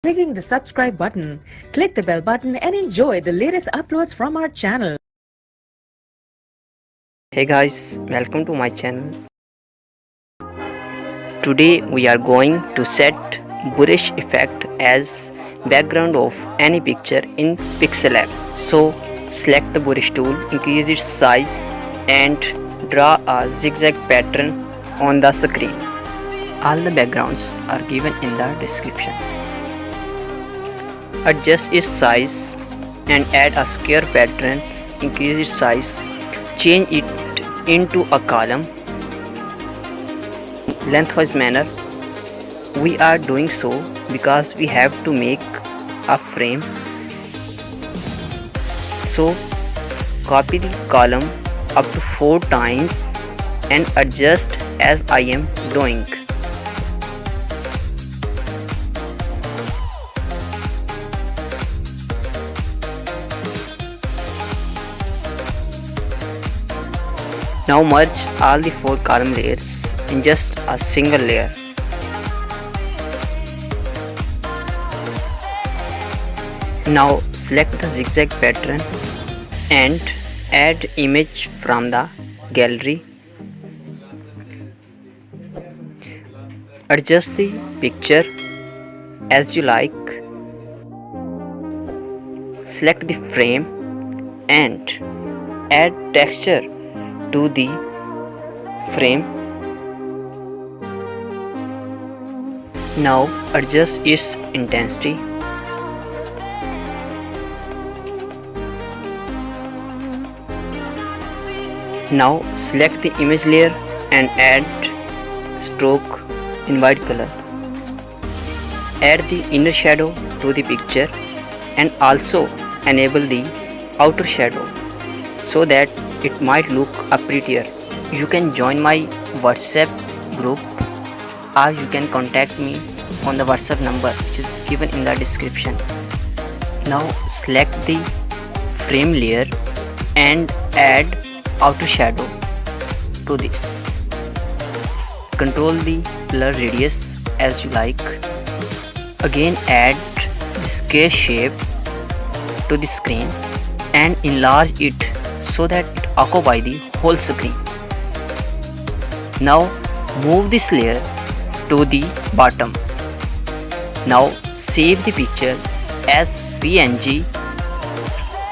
clicking the subscribe button. Click the bell button and enjoy the latest uploads from our channel. Hey guys, welcome to my channel. Today we are going to set bluish effect as background of any picture in pixelLab. So select the brush tool, increase its size and draw a zigzag pattern on the screen. All the backgrounds are given in the description. Adjust its size and add a square pattern, increase its size, change it into a column lengthwise manner. We are doing so because we have to make a frame. So copy the column up to 4 times and adjust as I am doing. Now merge all the 4 column layers in just a single layer. Now select the zigzag pattern and add image from the gallery. Adjust the picture as you like. Select the frame and add texture to the frame. Now adjust its intensity. Now select the image layer and add stroke in white color. Add the inner shadow to the picture and also enable the outer shadow so that it might look prettier. You can join my WhatsApp group or you can contact me on the WhatsApp number which is given in the description. Now select the frame layer and add outer shadow to this. Control the blur radius as you like. Again add this case shape to the screen and enlarge it so that it occupies the whole screen. Now move this layer to the bottom. Now save the picture as PNG.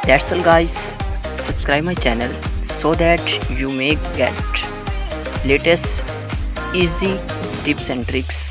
That's all guys. Subscribe my channel so that you may get latest easy tips and tricks